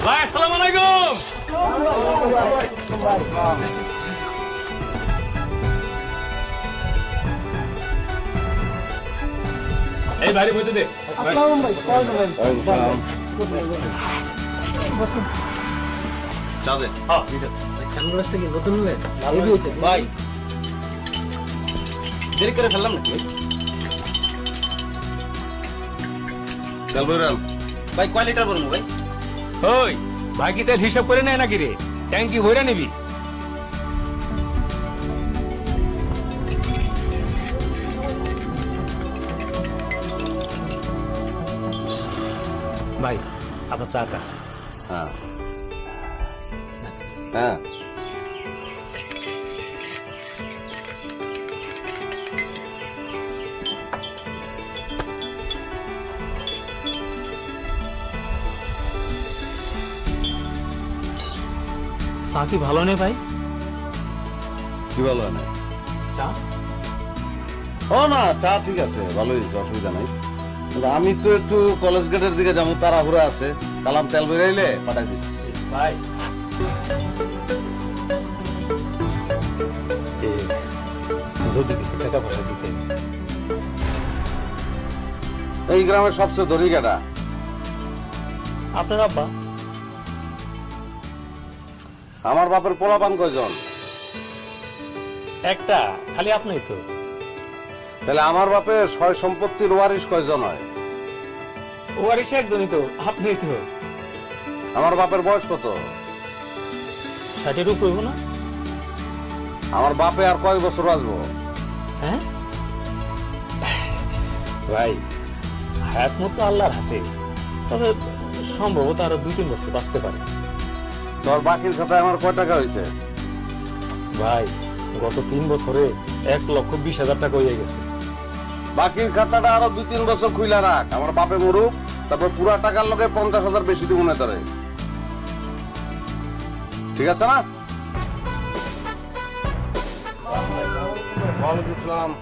ভাই আসসালামু আলাইকুম। এই ভাই বইতে দে। আসসালামু চা দে। হ্যাঁ ঠিক আছে। সানগ্লাসটা কি নতুন নিলেন? ভাই দেরি করে ফেললাম নাকি ভাই? তেল বইরাম ভাই কয় লিটার ভরবো ভাই? ওই ভাই কি তেল হিসাব করে নেয় নাকি রে? ট্যাঙ্কি ভরে নিবি? ভাই আপনার চাটা। হ্যাঁ হ্যাঁ চা কি ভালো নেই ভাই? কি ভালো হয় না? চা ও না, চা ঠিক আছে, ভালোই হয়েছে, অসুবিধা নাই। কিন্তু আমি তো একটু কলেজ গেটের দিকে যাবো, তাড়াহুড়া আছে। কালাম তেল বেরাইলে পাঠাই দিচ্ছি। ভাই যদি কিছু টাকা পয়সা দিতে। এই গ্রামের সবচেয়ে ধনী কাটা আপনার আব্বা? আমার বাপের পোলাপান কয়জন? একটা, খালি আপনি তো। তাহলে আমার বাপের সয় সম্পত্তির ওয়ারিশ কয়জন হয়? ওয়ারিশ একজনই তো, আপনি তো। আমার বাপের বয়স কত? 60-এর উপর হইব না? আমার বাপে আর কয় বছর বাঁচবো? হ্যাঁ ভাই, হায়াত মতো আল্লাহর হাতে, তবে সম্ভবত আরো 2-3 বছর বাঁচতে পারে। তোর বাকির খাতায় আমার কয় টাকা হয়েছে? ভাই গত 3 বছরে 1,20,000 টাকা হয়ে গেছে। বাকির খাতাটা আরো 2-3 বছর খুইলা রাখ, আমার বাপে মরুক, তারপর পুরা টাকার লগে 50,000 বেশি দিব না তারে। ঠিক আছে না? ওয়ালাইকুম আসসালাম।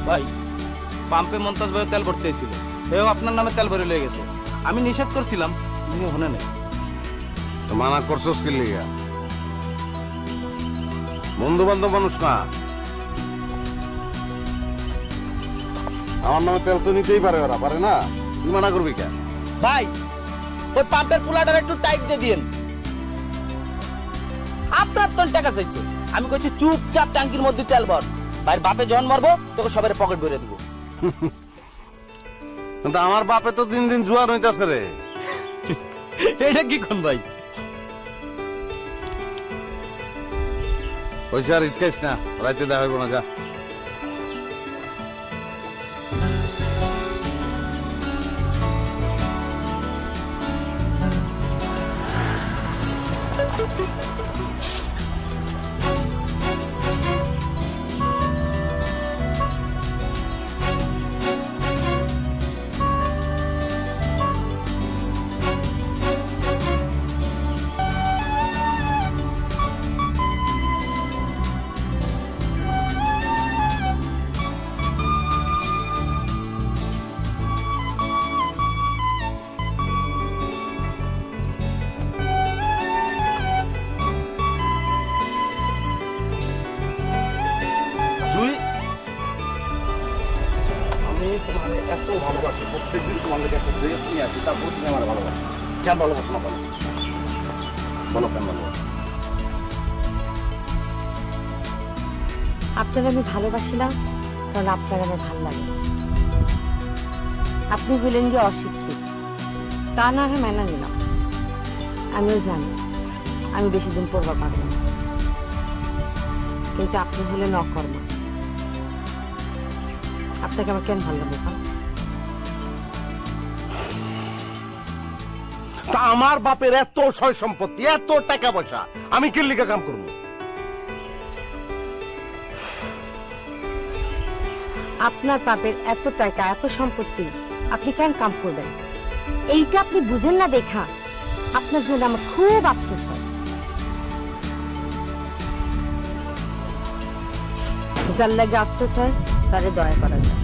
ভাই পাম্পে মন্তাজ ভাই তেল ভরতে এসেছিল, সেও আপনার নামে তেল ভরে লয়ে গেছে। আমি নিষেধ করছিলাম, তুমি শুনে নেই। তো মানা করছস কি লিগা? বন্ধু বান্ধব মানুষ না, আমার নামে তেল তো নিতেই পারে, ওরা পারে না, তুই মানা করবি কেন? ভাই ওই পাম্পের পুলাটার একটু টাইট দিয়ে দিয়েন। আপনার তো টাকা চাইছে, আমি কইছি চুপচাপ ট্যাঙ্কির মধ্যে তেল ভর। ভাই বাপে যখন মারবো তোকে সবার পকেট ভরে দিব। কিন্তু আমার বাপে তো দিন দিন জোয়ার হইতাছে রে। এটা কি কোন ভাই? হইছে, আর ইটকাইস না, রাইতে দেখা হইব না, যা। জুই, আমি তোমার এত ভালোবাসি, প্রত্যেকদিন তোমার লেগে একটা ড্রেস নিয়ে আসি, তারপর তুমি আমার ভালোবাসো। কেন ভালোবাসো না বলো? বলো কেন ভালোবাসো? আপনার আমি ভালোবাসি না, কারণ আপনার আমার ভালো লাগে। আপনি হলেন গিয়ে অশিক্ষিত, তা না হয় মেনে নিলাম। আমিও জানি আমি বেশি দিন পড়বা পারব না, কিন্তু আপনি হলেন অকর্মা। আপনাকে আমার কেন ভালো লাগবে? তা আমার বাপের এত সয় সম্পত্তি, এত টাকা পয়সা, আমি কি লিগা কাম করবো? আপনার বাপের এত টাকা, এত সম্পত্তি, আপনি কেন কাম করবেন? এইটা আপনি বুঝেন না দেখা আপনার জন্য আমার খুব আফসোস হয়। যার লাগে আফসোস হয় তারে দয়া করা যায়,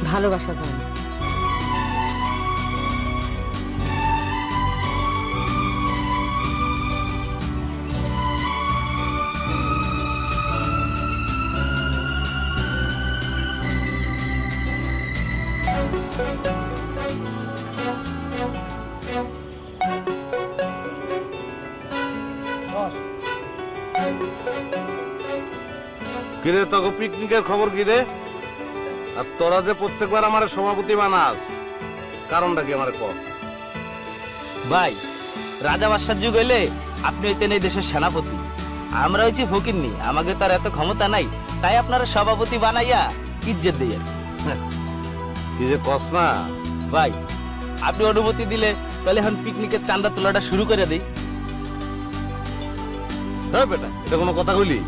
ভালোবাসা যায় না। কিরে তোকে পিকনিকের খবর কি রে? আর তোরা যে প্রত্যেকবার আমার সভাপতি বানাস, কারণটা কি আমার ক? ভাই, রাজা বাদশার যুগ হইলে আপনি হইতেন এই দেশের সেনাপতি, আমরা হইছি ফকিরনি, আমাকে তার এত ক্ষমতা নাই, তাই আপনারা সভাপতি বানাইয়া ইজ্জত দিয়ে। কি যে কস না ভাই, আপনি অনুমতি দিলে তাহলে এখন পিকনিকের চাঁদা তোলাটা শুরু করে দিই। হ্যাঁ বেটা, এটা কোনো কথা কইলি?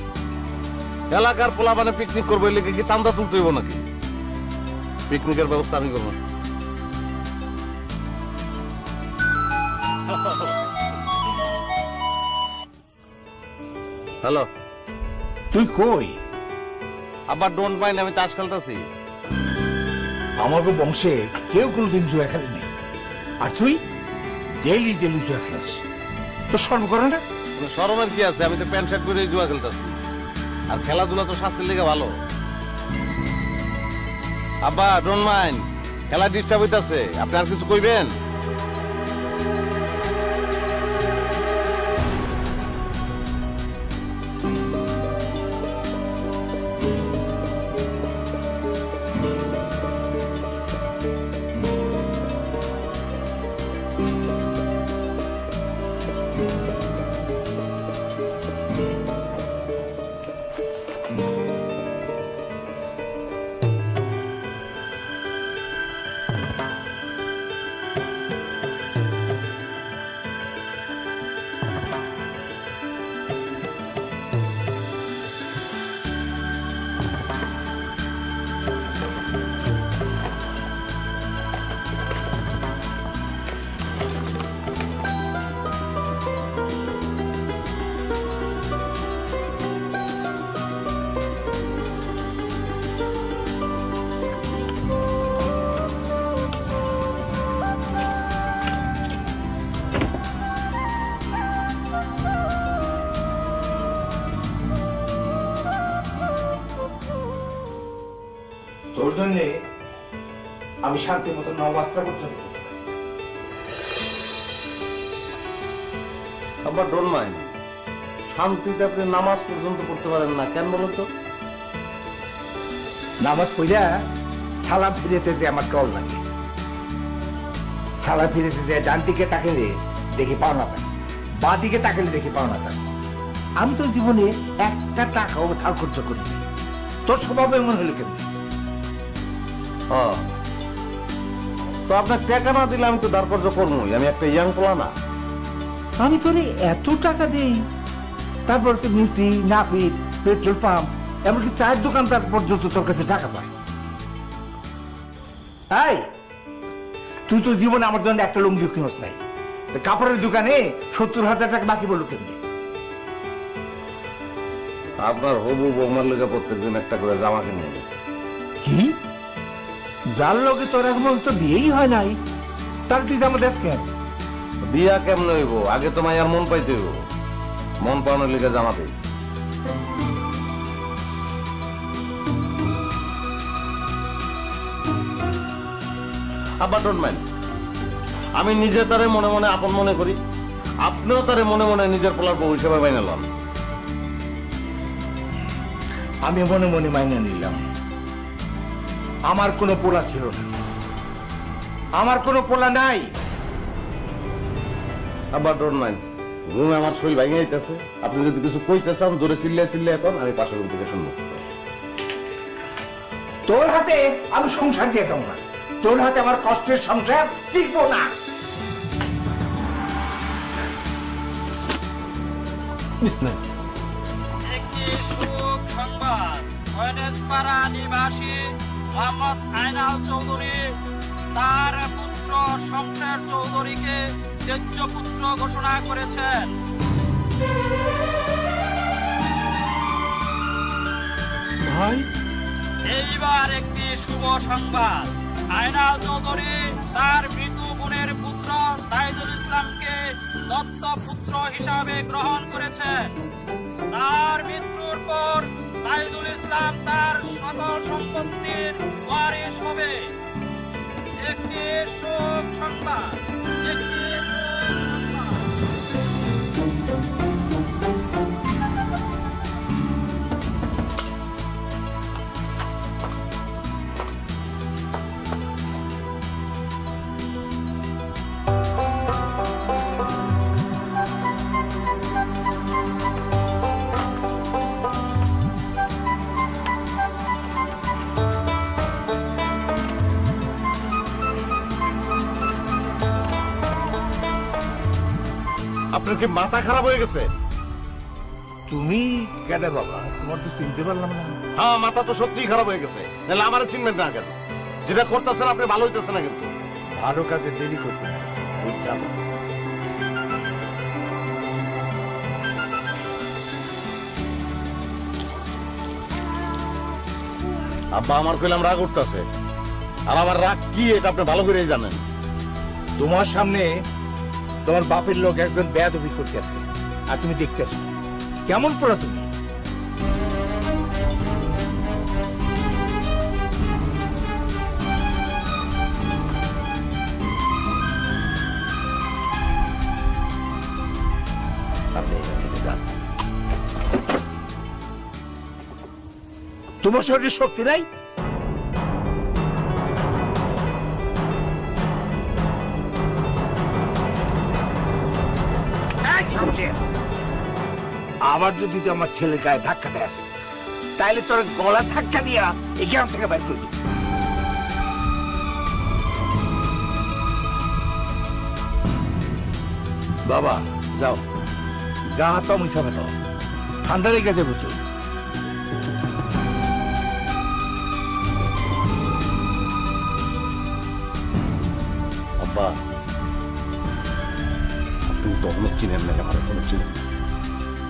এলাকার পোলা মানে পিকনিক করবো, এলাকা কি চান্দা তুলতে হইব নাকি? পিকনিকের ব্যবস্থা আমি করবো। হ্যালো, তুই কই? আবার ডোন্ট মাইন্ড, আমি তাস খেলতেছি। আমাকে বংশে কেউ কোনোদিন জুয়া খেলেনি, আর তুই ডেইলি ডেইলি জুয়া খেলাস। তো সর্ব করে না? শরমের কি আছে? আমি তো প্যান্ট শার্ট করে জুয়া খেলতেছি, আর খেলাধুলা তো স্বাস্থ্যের লেগে ভালো। আব্বা ডোন্ট মাইন্ড, খেলা ডিস্টার্ব হইতাছে, আপনি আর কিছু কইবেন? তোর জন্য আমি শান্তি মতো নবাস্তা করতে পারি। আব্বা ডোন্ট মাইন্ড, শান্তিতে আপনি নামাজ পর্যন্ত পড়তে পারেন না কেন বলুন তো? নামাজ পড়া সালাম ফিরেতে যে আমার টল লাগে। সালাম ফিরেতে যে ডান দিকে তাকালে দেখি পাওনা পাই, বা দিকে তাকালে দেখি পাওনা পাই। আমি তো জীবনে একটা টাকাও ধার খরচ করিনি। তোর স্বভাব এমন হলো কেমন? তো আপনার টাকা না দিলে আমি তো দাঁড় কর্য করবোই, আমি একটা ইয়াং পোলা না? আমি তোরে এত টাকা দেই, তারপর তো মুচি নাপিত পেট্রোল পাম্প এমনকি চায়ের দোকানদার পর্যন্ত তোর কাছে টাকা পায়। তাই তুই তো জীবনে আমার জন্য একটা লুঙ্গি কিনস নাই, কাপড়ের দোকানে 70,000 টাকা বাকি বললো কেমনি? আপনার হবু বৌমার লেগে প্রত্যেকদিন একটা করে জামা কিনে নেবে। কি যার লোকে তোর এখন তো বিয়েই হয় নাই, তার তুই জামা দেশ কেন? বিয়া কেমন হইব? আগে তো মাইয়ার মন পাইতে হইব, মন পাওয়ানোর লেগে জামা দেই। আবার ডোন্ট মাইন্ড, আমি নিজে তারে মনে মনে আপন মনে করি, আপনিও তারে মনে মনে নিজের পোলার বউ হিসেবে মাইনে লন। আমি মনে মনে মাইনে নিলাম। আমার কোনো পোলা ছিল না, আমার কোনো পোলা নাই। আবার ডোন্ট মাইন্ড, ঘুমে আমার শরীর ভেঙে যাইতেছে, আপনি যদি কিছু কইতে চান জোরে চিল্লিয়ে চিল্লিয়ে এখন আমি পাশের রুম থেকে শুনবো। তোর হাতে আমি সংসার দিয়ে যাবো না, তোর হাতে আমার কষ্টের সংসার টিকবো না। একটি সুখ সংবাদ, ফয়েজপাড়া নিবাসী মোহাম্মদ আইনাল চৌধুরী তার পুত্র শমশের চৌধুরীকে জ্যেষ্ঠ পুত্র ঘোষণা করেছেন। ভাই এইবার একটি শুভ সংবাদ। আয়নাল চৌধুরী তার মৃত বোনের পুত্র সাইদুল ইসলামকে দত্তপুত্র হিসাবে গ্রহণ করেছেন। তার মৃত্যুর পর সাইদুল ইসলাম তার সকল সম্পত্তির ওয়ারিশ হবে। একটি শোক সংবাদ, একটি শোক সংবাদ। আপনার কি মাথা খারাপ হয়ে গেছে? তুমি কেডা বাবা? তোমার তো চিনতে পারলাম না। হ্যাঁ, মাথা তো সত্যিই খারাপ হয়ে গেছে। নাহলে আমারে চিনবেন না কেন? যেটা করতেছেন আপনি ভালো হইতেছে না কিন্তু। ভালো কাজে দেরি করতে না, ওই যাবো। আব্বা আমার কইলাম রাগ উঠতেছে, আর আমার রাগ কি এটা আপনি ভালো করেই জানেন। তোমার সামনে তোমার বাপের লোক একজন বেয়াদবি করতেছে, আর তুমি দেখতেছো কেমন পড়া তুমি। আপনি এখান থেকে যান। তোমার শরীরে শক্তি নাই? এই শামশের, আবার যদি তুই আমার ছেলে গায়ে ধাক্কা দেস, তাইলে তোর গলা ধাক্কা দিয়া এই গ্রাম থেকে বাইর করবি। বাবা যাও, গা হাত পা মুছাবে তো, ঠান্ডা লেগে যাবে তো। আব্বা আপনি তখনও চিনেন না, আমার এখনো চিনেন।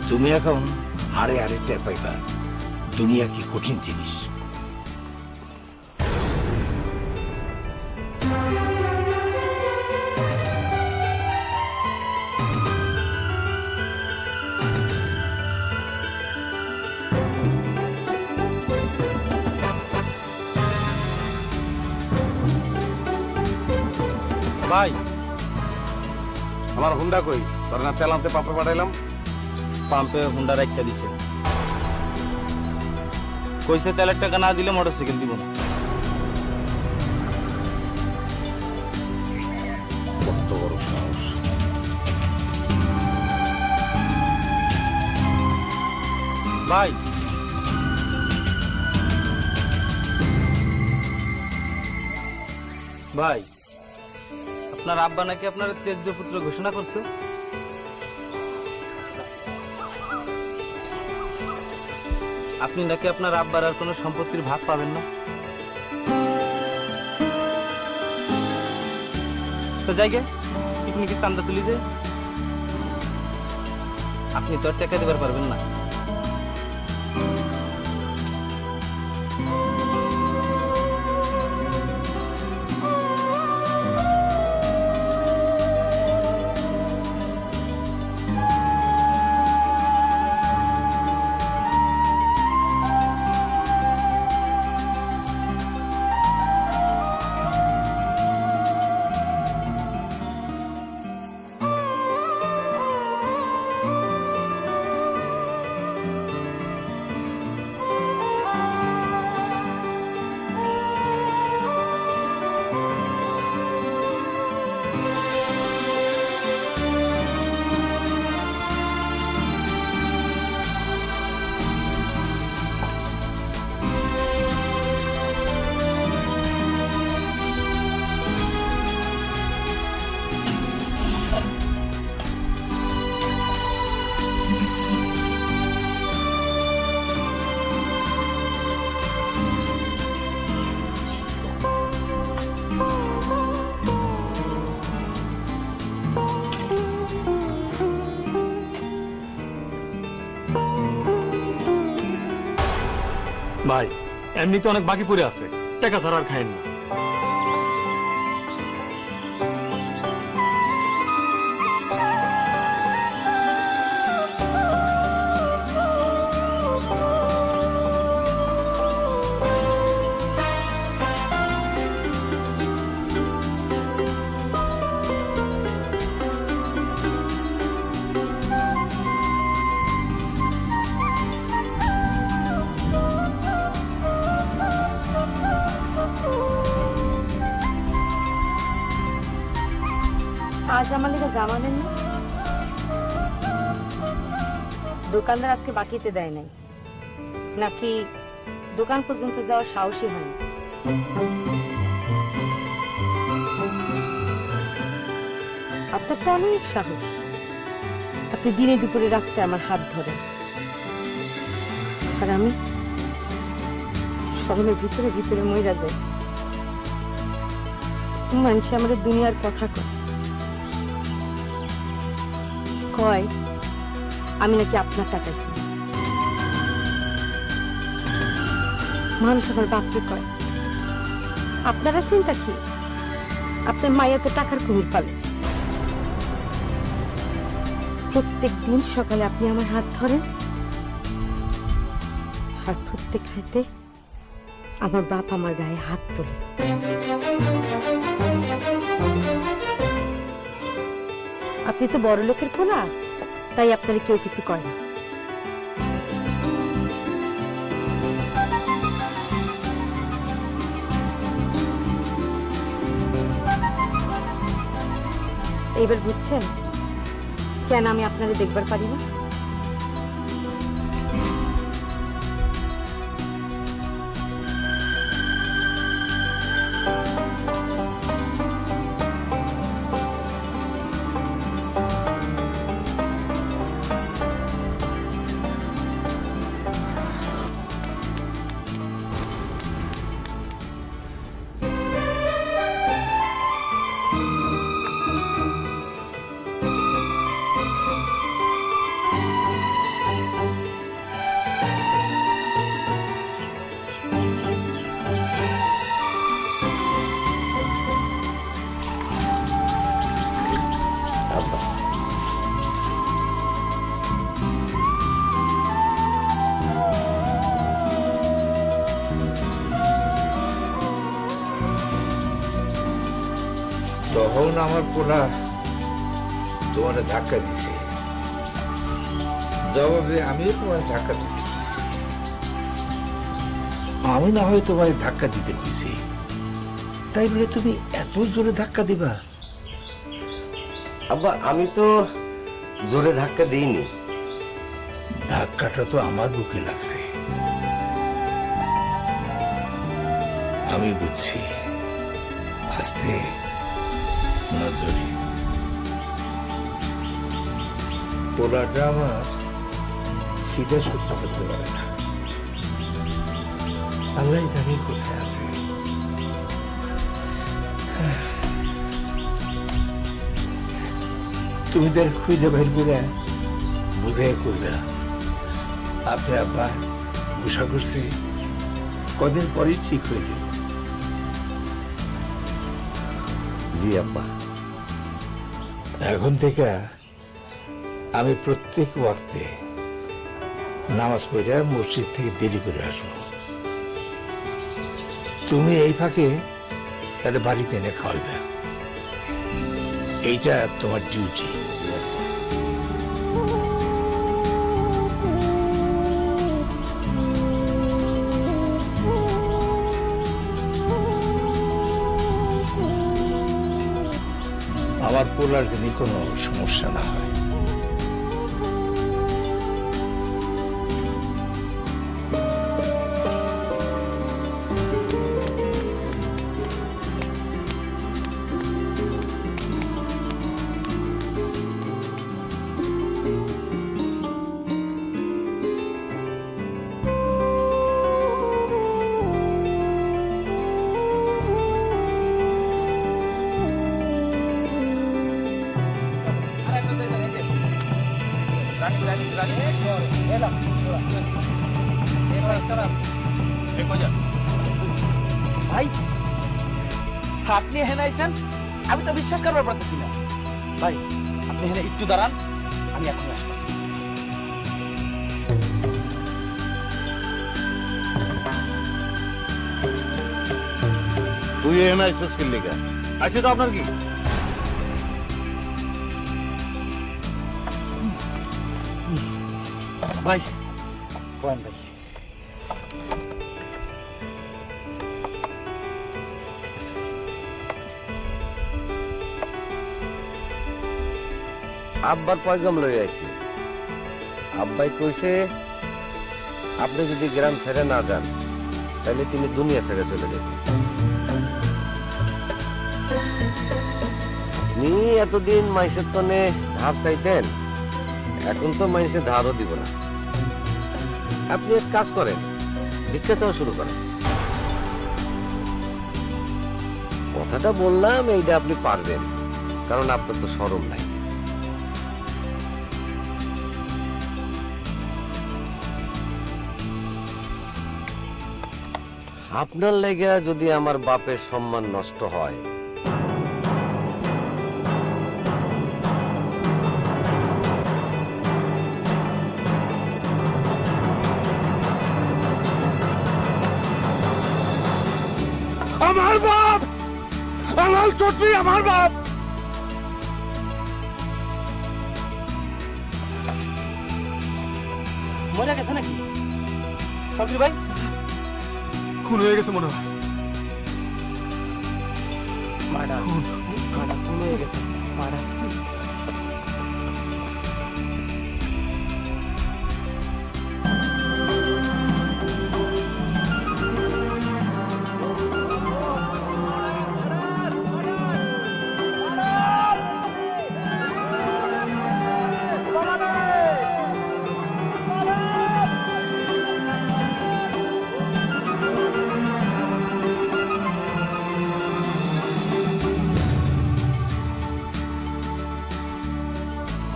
তুমি এখন হাড়ে হাড়ে টের পাইবা দুনিয়া কি কঠিন জিনিস। ভাই আমার হুন্ডা কই? তোর না তেল আনতে পাম্পে পাঠাইলাম। পাম্পে হুন্ডা রাখতে দিছে, কইছে তেলের টাকা না দিলে মোটরসাইকেল দিব না। কত বড় সাহস! ভাই ভাই আপনার আব্বা নাকি আপনার তেজ্য পুত্র ঘোষণা করছে। আপনি নাকি আপনার আব্বার আর কোনো সম্পত্তির ভাগ পাবেন না। তো জায়গা পিকনিকের চান্দা তুলি যে আপনি তো আর টাকা দিবার পারবেন না। ভাই এমনিতে অনেক বাকি পড়ে আছে, টাকা ছাড়া আর খাইন না। আজ আমার লেগে জামা নেন না? দোকানদার আজকে বাকিতে দেয় নাই, নাকি দোকান পর্যন্ত যাওয়ার সাহসী হয়নি? আপনার তো অনেক সাহস, আপনি দিনে দুপুরে রাখতে আমার হাত ধরেন, আর আমি শরমের ভিতরে ভিতরে মইরা যাই। মানুষ আমাদের দুনিয়ার কথা কয় আমি নাকি আপনার টাকা ছিল। মানুষ আমার বাপকে কয় আপনারা চিন্তা কি, আপনার মাইয়া তো টাকার কুমির পালে। প্রত্যেক দিন সকালে আপনি আমার হাত ধরেন, আর প্রত্যেক রাতে আমার বাপ আমার গায়ে হাত তোলে। আপনি তো বড় লোকের পোলা, তাই আপনারা কেউ কিছু করে না। এইবার বুঝছেন কেন আমি আপনারা দেখবার পারি না? তখন আমার পোলা তোমার ধাক্কা দিছে, জবাবে আমিও তোমার ধাক্কা দিতে কইছি। আমি না হয় তোমার ধাক্কা দিতে কইছি, তাই বলে তুমি এত জোরে ধাক্কা দিবা? আব্বা আমি তো জোরে ধাক্কা দিইনি। ধাক্কাটা তো আমার বুকে লাগছে। আমি বুঝছি, আস্তে নজরে। পোলাটা আমার খিদে সহ্য করতে পারে না, আল্লাহ জানি কোথায় আছে। তুমি তার খুঁজে বাইর করে বুঝাই কইবা আপনি আব্বা গুসা করছে, কদিন পরেই ঠিক হয়ে যাবে। জি আব্বা। এখন থেকে আমি প্রত্যেক ওয়াক্তে নামাজ পড়ে মসজিদ থেকে দেরি করে আসবো। তুমি এই ফাঁকে তাহলে বাড়িতে এনে খাওয়াবে, এইটা তোমার ডিউটি। আমার পোলার যদি কোনো সমস্যা না হয়। ভাই আপনি এখানে আইছেন, আমি তো বিশ্বাস করবার পারতেছি না। ভাই আপনি এখানে একটু দাঁড়ান, আমি এখন আসতেছি। তুই এখানে আইসিস কি লিগা? আজকে তো আপনার কি ভাই কোয়েন ভাই, আব্বার পয়গাম লই আইছি। আব্বাই কইছে আপনি যদি গ্রাম ছেড়ে না যান তাহলে তিনি দুনিয়া ছেড়ে চলে যাবেন। আপনি এতদিন মাইসের তনে ধার চাইতেন, এখন তো মাইসে ধারও দিব না। আপনি এক কাজ করেন, ভিক্ষা দেওয়া শুরু করেন। কথাটা বললাম এইটা আপনি পারবেন, কারণ আপনার তো শরম নাই। আপনার লেগে যদি আমার বাপের সম্মান নষ্ট হয়, আমার বাপ আলাল চৌধুরী, আমার বাপ। মরে গেছে নাকি সবজি ভাই? খুন হয়ে গেছে মনে হয়। মারা খুন হয়ে গেছে, মারা।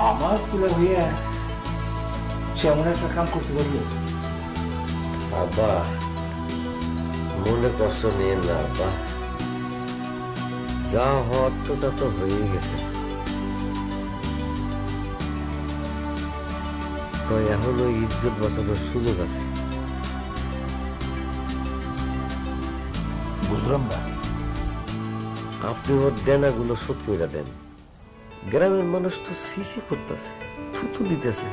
আমার ফুলে হইয়া সেমন একটা কাম করতে পারলো। আব্বা মনে কষ্ট নিয়ে না আব্বা, যা হওয়ার তো তা তো হয়ে গেছে। তো এখন ওই ইজ্জত বাঁচানোর সুযোগ আছে। বুঝলাম না। আপনি ওর দেনাগুলো শোধ করে দেন। গ্রামের মানুষ তো সিসি করতেছে, থুতু দিতেছে।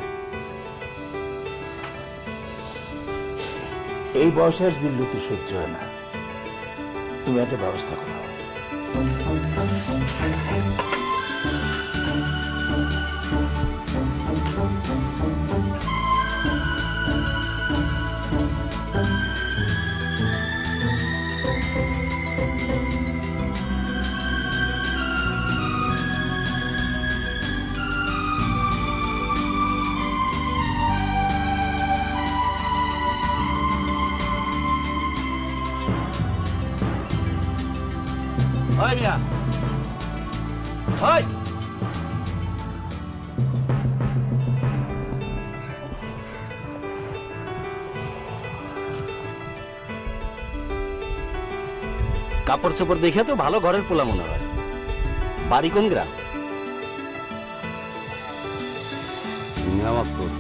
এই বয়সের জিল্লুতি সহ্য হয় না, তুমি একটা ব্যবস্থা করো। ওই মিয়া, ওই কাপড় চোপড় দেখে তো ভালো ঘরের পোলা মনে হয়। বাড়ি কোন গ্রাম? নিয়ামতপুর।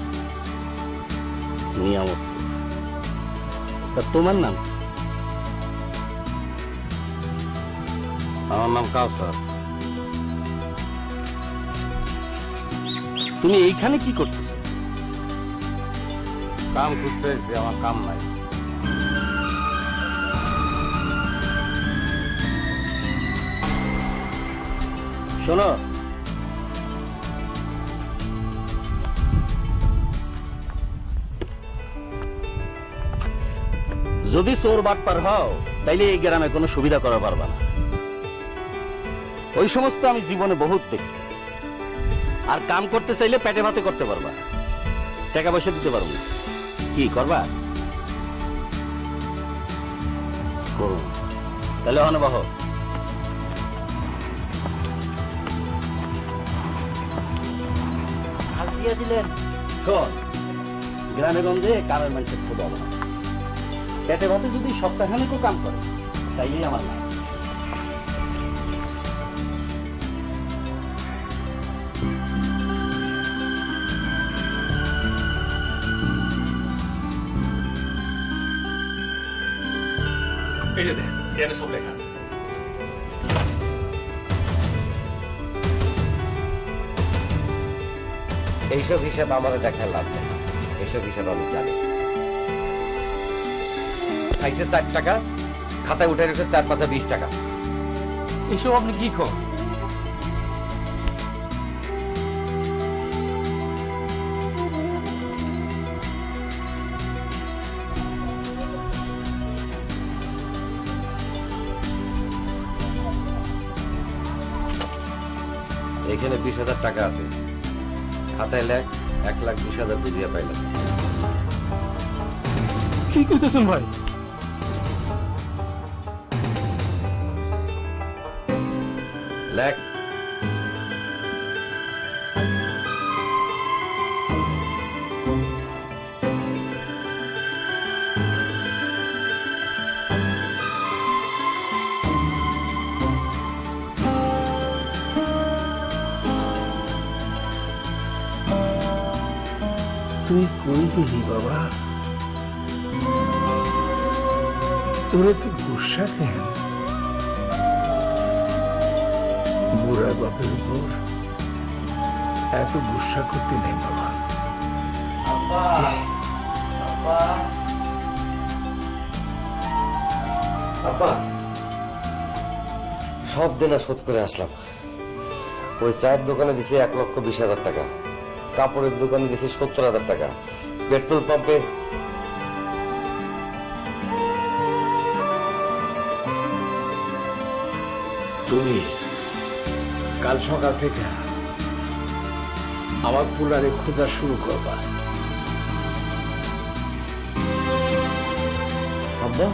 নিয়ামতপুর। তা তোমার নাম? আমার নাম কাউসার। তুমি এইখানে কি করতেছো? কাম খুঁজতে এসেছি, আমার কাম নাই। শোনো, যদি চোর বাটপার হও তাইলে এই গ্রামে কোনো সুবিধা করা পারবা না। ওই সমস্ত আমি জীবনে বহুত দেখছি। আর কাম করতে চাইলে পেটে ভাতে করতে পারবা, টাকা পয়সা দিতে পারবো না। কি করবা? করো। তাহলে অনবাহ হাত দিয়ে দিলেন। শোন, গ্রামে গঞ্জে কামের মানুষের খুব অভাব। পেটে ভাতে যদি সপ্তাহখানেকও কাম করে তাইলেই আমার লাভ। এই যে দেখ, এখানে সব লেখা আছে। এইসব হিসাব আমার দেখার লাভ নেই, এইসব হিসাব আমি জানি। খাইছে 4 টাকা, খাতায় উঠে রেখে 4 5 20 টাকা। এসব আপনি কি কর? এখানে 20,000 টাকা আছে, খাতায় লেখ 1,20,000 বুঝিয়া পাইলাম। কি কইতেছেন ভাই? লেখ। তুই কই গেলি বাবা? তোরা তো গুসা কেন? বুড়া বাপের উপর এত গুসা করতে নেই বাবা। আব্বা, সব দেনা শোধ করে আসলাম। ওই চায়ের দোকানে দিছে 1,20,000 টাকা, কাপড়ের দোকানে দিছে 70,000 টাকা, পেট্রোল পাম্পে তুমি কাল সকাল থেকে আমার পুলারে খোঁজা শুরু করবা। আব্বা,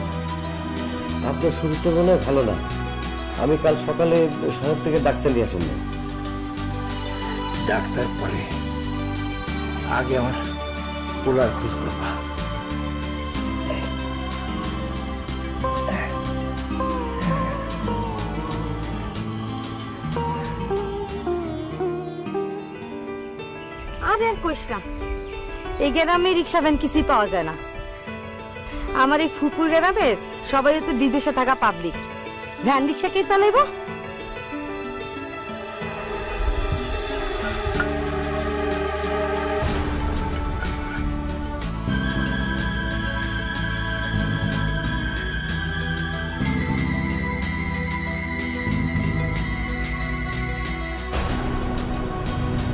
আপনার শরীরটা মনে হয় ভালো না। আমি কাল সকালে শহর থেকে ডাক্তার নিয়ে আসুন। ডাক্তার পরে আগে আমার পোলার খোঁজ করবা। আরে আর কইস না, এই গ্রামে রিক্সা ভ্যান কিছুই পাওয়া যায় না। আমার এই ফুপুর গ্রামের সবাই তো বিদেশে থাকা পাবলিক, ভ্যান রিক্সা কে চালাইবো?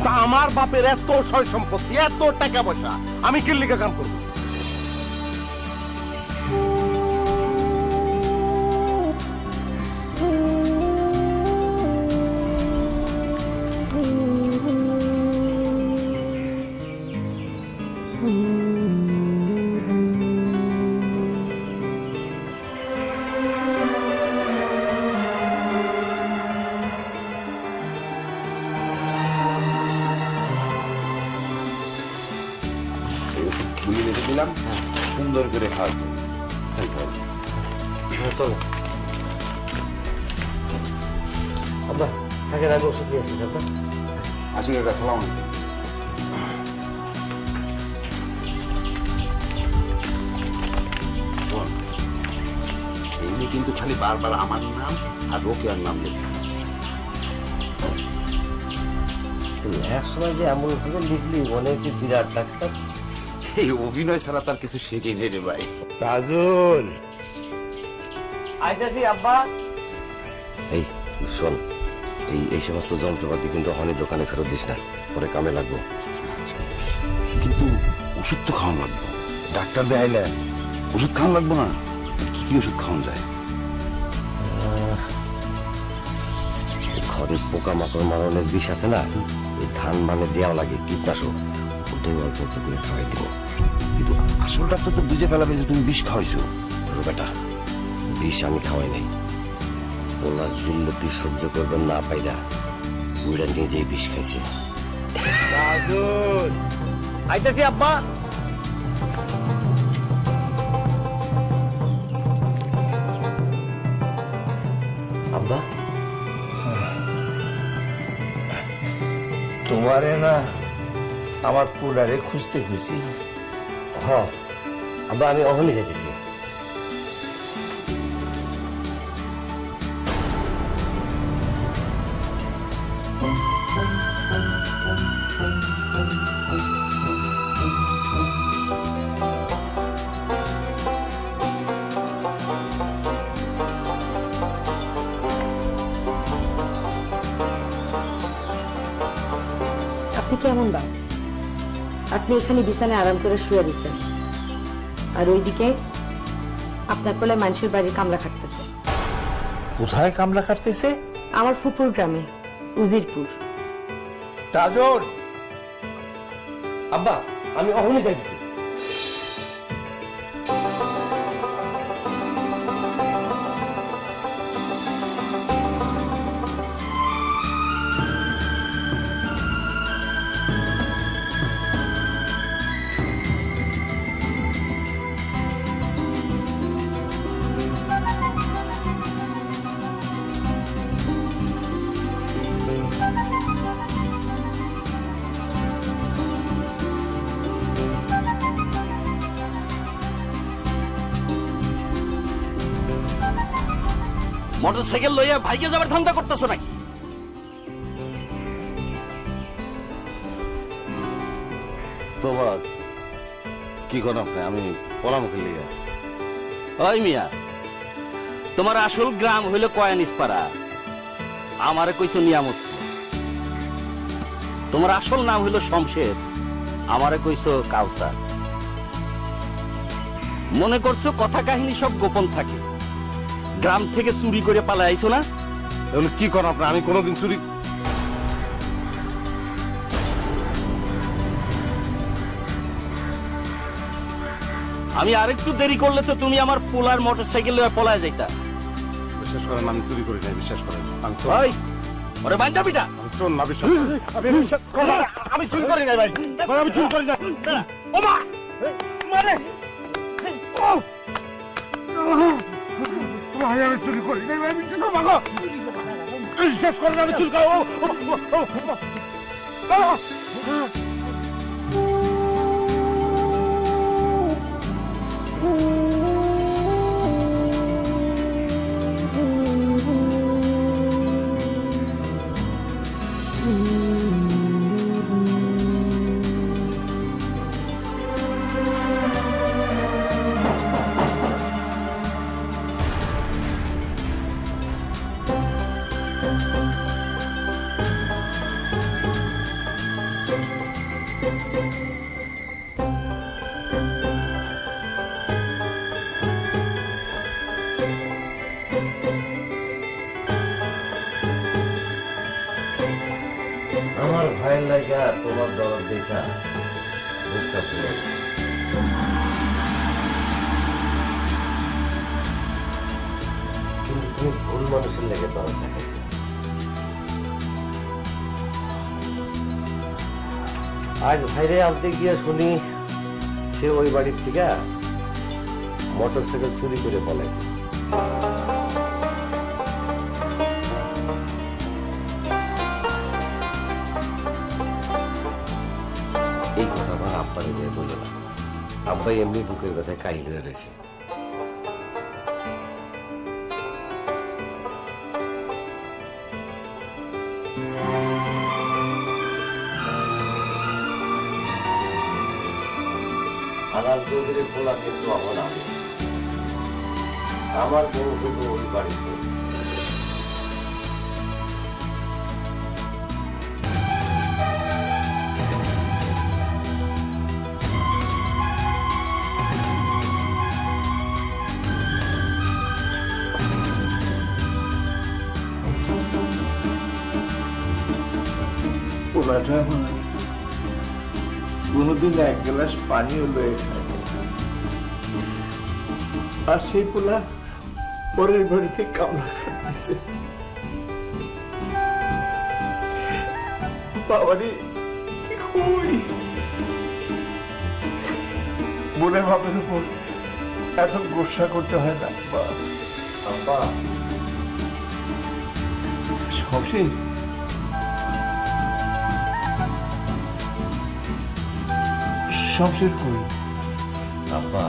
তা আমার বাপের এত সয় সম্পত্তি, এত টাকা পয়সা, আমি কি লিখে কাম করবো? দিলাম, সুন্দর করে খাওয়া। চলো আব্বা, থাকেন, আমি ওষুধ নিয়ে আসছি। আব্বা আসি কাকা, সালাম। এমনি কিন্তু খালি বারবার আমার নাম আর রোকেয়ার নাম লিখে। এক সময় যে এমন ভাবে লিখলি মনে হচ্ছে বিরাট ডাক্তার। এই অভিনয় ছাড়া তার কিছু শেখে নেই রে ভাই। তাজুল, আইতাছি আব্বা। এই শোন, এই সমস্ত যন্ত্রপাতি কিন্তু অনেক দোকানে ফেরত দিস না, পরে কামে লাগবো। কিন্তু ওষুধ তো খাওয়ানো লাগবে, ডাক্তার দেখাইলে ওষুধ খাওয়ানো লাগবো না? কি কি ওষুধ খাওয়ানো যায়? ঘরে পোকামাকড় মারণের বিষ আছে না, এই ধান মানে দেওয়া লাগে কীটনাশক, ওটাই অল্প অল্প করে খাওয়াই দিব। কিন্তু আসল ডাক্তার তো বুঝে ফেলাবে যে তুমি বিষ খাওয়াইছো। বেটা, বিষ আমি খাওয়াই নাই। ওনার জিল্লতি সহ্য করবেন না পাইরা বুড়া নিজেই বিষ খাইছে। আইতাছি আব্বা। আব্বা তোমারে না আমার পোলারে খুঁজতে খুঁজছি। হ আব্বা আমি অহনি যাইতেছি। আপনি কেমন বা? আপনি এখানে বিছানায় আরাম করে শুয়ে দিচ্ছেন, আর ওইদিকে আপনার কোলে মানুষের বাড়ির কামলা খাটতেছে। কোথায় কামলা কাটতেছে? আমার ফুপুর গ্রামে, উজিরপুর। তাজর, আব্বা আমি অহনি যাইতেছি। মোটরসাইকেল লইয়া ভাইকে যাবার ধান্দা করতেছো নাকি? তোমার কি করেন আপনি? আমি পরামর্শের লিগে ওই মিয়া, তোমার আসল গ্রাম হইল কয়ানিসপাড়া, আমারে কইছো নিয়ামত। তোমার আসল নাম হইল শমশের, আমারে কইছো কাউসার। মনে করছো কথা কাহিনী সব গোপন থাকে, গ্রাম থেকে চুরি করে পালায় আইছো না? এগুলো কি করেন আপনি? আমি কোনোদিন চুরি আমি আরেকটু দেরি করলে তো তুমি আমার পোলার মোটরসাইকেল লইয়া পলায় যাইতা। বিশ্বাস করেন, আমি চুরি করি নাই। বিশ্বাস করেন, আমি চোর। ওই ওরে বাইন্দা পিটা। আমি চোর না, বিশ্বাস করেন। আমি বিশ্বাস করেন, আমি চুরি করি নাই ভাই। ভাই, আমি চুরি করি নাই। ও মা মানে ভাই আমি চুরি করি নাই ভাই, বিশ্বাস করেন আমি চুরি করি। আমার ভাইয়ের লাগা তোমার দরদ দেখা বুকটা পুরো। কিন্তু তুমি ভুল মানুষের লেগে দরদ দেখাইছো। আজ ভাইরে আনতে গিয়ে শুনি সে ওই বাড়ির থেকে মোটরসাইকেল চুরি করে পলাইছে। এই কথা আমার আব্বারে নিয়ে বলল না, আব্বাই এমনি বুকের ব্যথায় কাহিল হয়ে রয়েছে। আনার চৌধুরীর পোলা কিন্তু আমার আমি, আমার বউ হলো ওই বাড়িতে। পোলাটা কোনোদিন এক গ্লাস পানি হলো এখানে, আর সেই পোলা পরের বাড়িতে কামলা খাচ্ছে। বাবারে কই বলে বাপের উপর এত গোসা করতে হয় না। আব্বা সবশেষ সবশেষ কই? আব্বা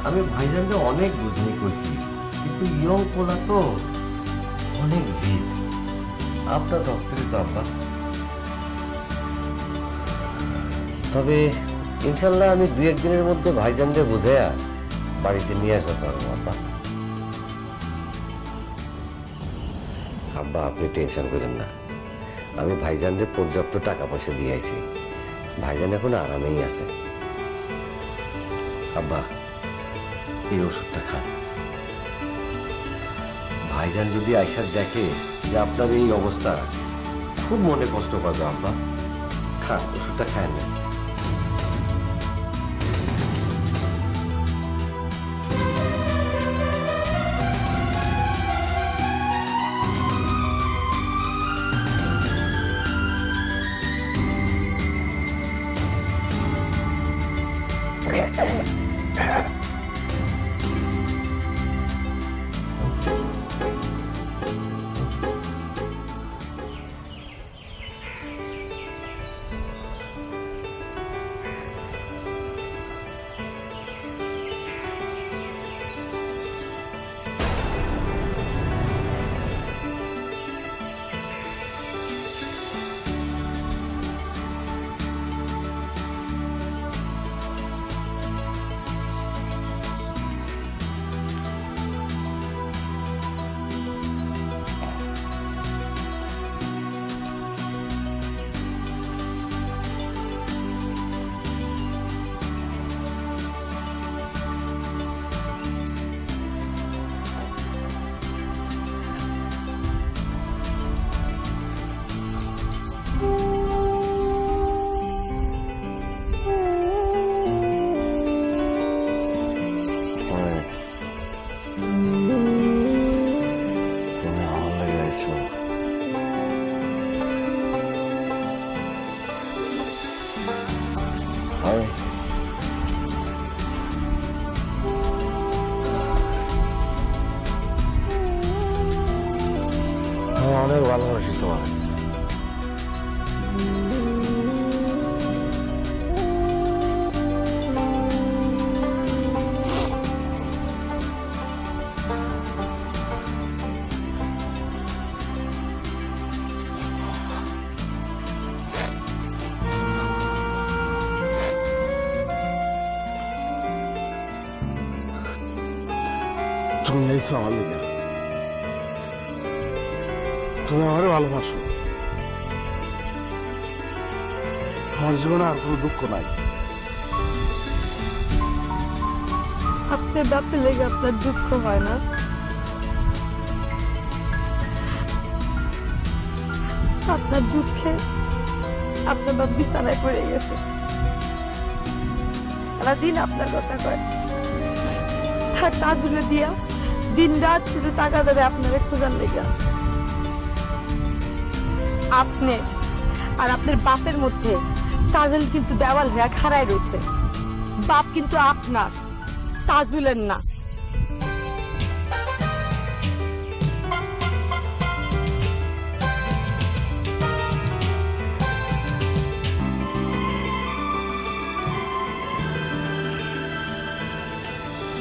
আমি ভাইজানকে অনেক বুঝাই কইছি, কিন্তু ইয়ং পোলা তো অনেক জিদ। আপনার রক্তেরই তো আব্বা। তবে ইনশাল্লাহ আমি 2-1 দিনের মধ্যে ভাইজানকে বুঝাইয়া বাড়িতে নিয়ে আসতে পারবো আব্বা। আব্বা আপনি টেনশন করেন না, আমি ভাইজানকে পর্যাপ্ত টাকা পয়সা দিয়ে আইছি। ভাইজান এখন আরামেই আছে। আব্বা এই ওষুধটা খান। ভাইজান যদি আইসা দেখে যে আপনার এই অবস্থা, খুব মনে কষ্ট পাবে আব্বা। খান, ওষুধটা খায় না। অনেক ভালোবাসি তোমার। তুমি এইছো আমার লিগে, তুমি আমারও ভালোবাসো। আমার জীবনে আর কোনো দুঃখ নাই। আপনার বাপের লেগে আপনার দুঃখ হয় না? আপনার দুঃখে আপনার বাপ বিছানায় পড়ে গেছে, সারাদিন আপনার কথা কয়, আর তাজুলে দিয়া দিন রাত শুধু টাকা দেবে আপনার খোঁজার লেগে। আপনি আর আপনার বাপের মধ্যে তাজুল কিন্তু দেওয়াল হয়ে খাড়ায় রয়েছে। বাপ কিন্তু আপনার, তাজুলের না।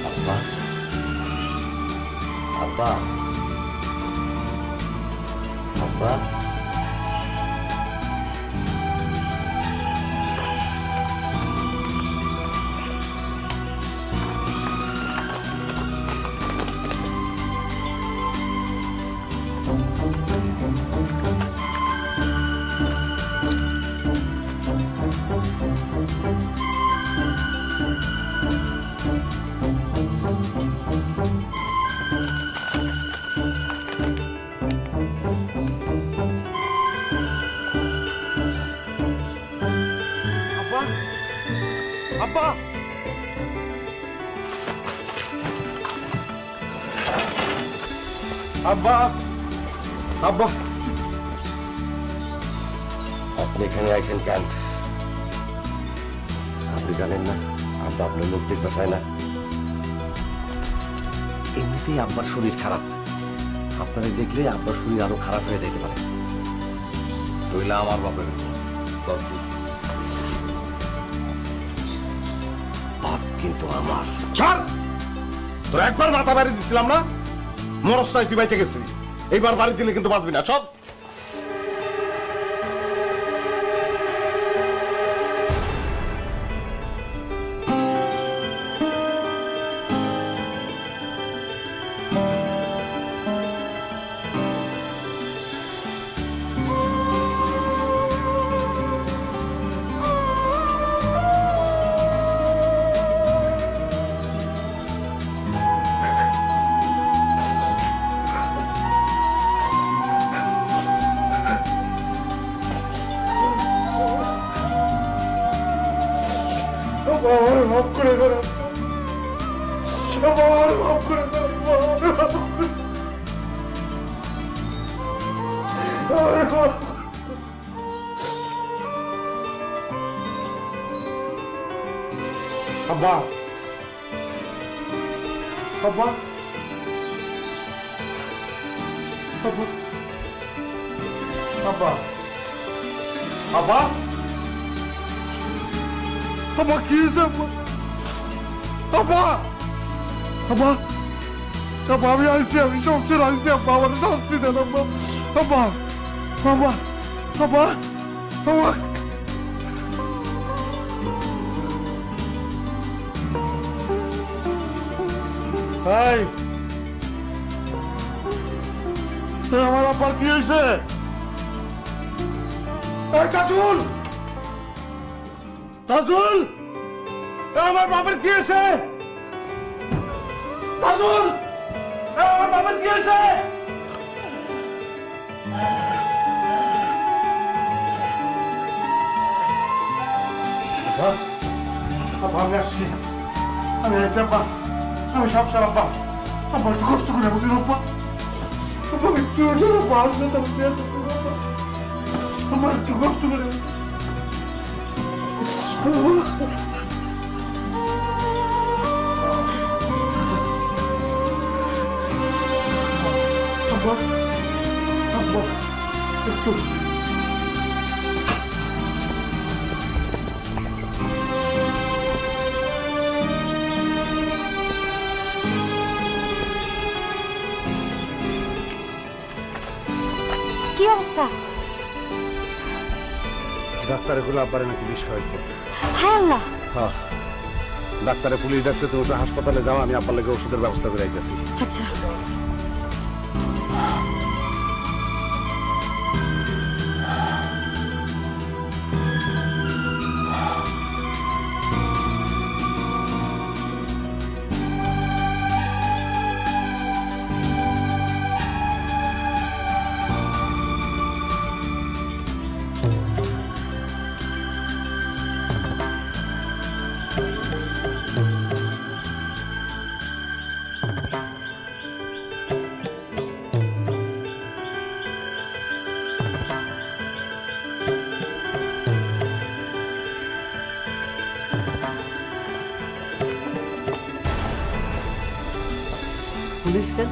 আব্বা, আব্বা, আব্বা, আব্বা, আব্বা, আব্বা, আপনি এখানে আইছেন কেন? আপনি জানেন না আব্বা আপনার মুখ দেখতে চায় না? এমনিতেই আব্বার শরীর খারাপ, আপনারা দেখলে আপনার শরীর আরো খারাপ হয়ে যেতে পারে। রইলা আমার বাপের বাপ কিন্তু আমার। ছাড়, তোর একবার মাথা বাড়ি দিছিলাম না, মরস নাই, তুই বেঁচে গেছিলি। এইবার বাড়ি দিলে কিন্তু বাঁচবি না, সব। আমার মাফ করে দেন, আমার মাফ করে দেন, আব্বা, আব্বা, আব্বা, আব্বা, আব্বা, আব্বা, কি হয়েছে আব্বা? আব্বা, আব্বা, আব্বা, আমি আইসি, আমি সবচেয়ে আইসি আব্বা, আমার শাস্তি দেন আব্বা, আব্বা, আব্বা, আব্বা, আব্বা। এই, আমার আব্বার কি হয়েছে? এই তাজুল, তাজুল, আমার বাবার কি হয়েছে? তাজুল, আমার বাবার কি হয়েছে? আব্বা, আমি আসছি, আমি আসছি আব্বা, আমি সব সার আব্বা, আব্বা একটু কষ্ট করে বলুন আব্বা, আব্বা একটু আব্বা আসবে, আব্বা একটু কষ্ট করে আব্বা, আব্বা একটু কি অবস্থা? ডাক্তারে গুলো আব্বারে নাকি বিষ খাওয়াইছে। হায় আল্লাহ, হ্যাঁ, ডাক্তারে পুলিশ ডাকছে, তুমি তো হাসপাতালে যাও, আমি আব্বার লাগে ওষুধের ব্যবস্থা করে রেখেছি। আচ্ছা। পুলিশ কেন?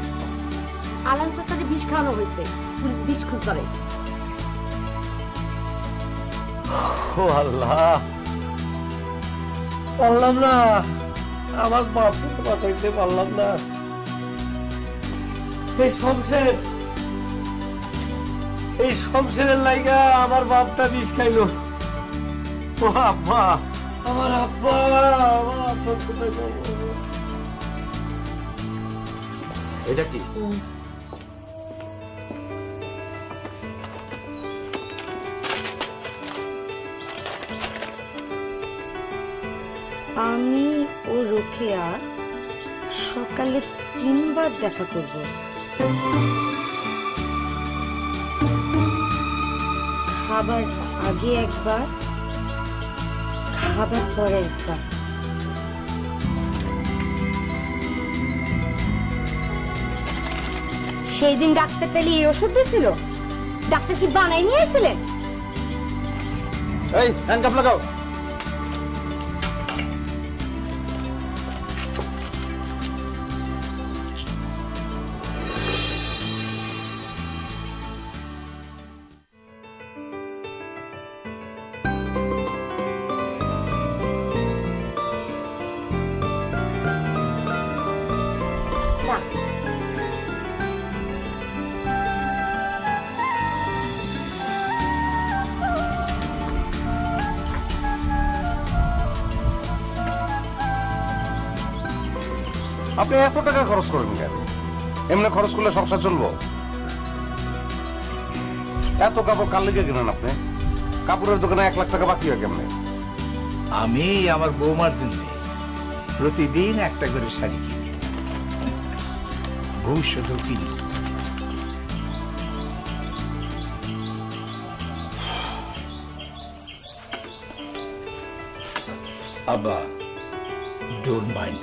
আলান চাচারে বিষ খাওয়ানো হয়েছে, পুলিশ বিষ খুঁজতে রয়েছে। ও আল্লাহ, পারলাম না, আমার বাপকে তো বাঁচাইতে পারলাম না। এই শমশেরের লাইগা আমার বাপটা বিষ খাইলো। ও আব্বা, আমার আব্বা, আমার আব্বা কোথায় যাবো? এটা কি? আমি ও রোকেয়া সকালে 3 বার দেখা করব। খাবার আগে একবার, খাবার পরে একবার। সেই দিন ডাক্তার তাহলে এই ওষুধ দিয়েছিল? ডাক্তার কি বানাই নিয়ে এসেছিলেন? এই হ্যান্ডকাপ লাগাও। আপনি এত টাকা খরচ করেন কেন? এমনি খরচ করলে সংসার চলবো? এত কাপড় কার লেগে কিনেন আপনি? কাপড়ের দোকানে 1 লাখ টাকা বাকি হয় কেমনে? আমি আমার বৌমার জন্য প্রতিদিন একটা করে শাড়ি কিনি, ভবিষ্যতেও কিনি। আব্বা, ডোন্ট মাইন্ড।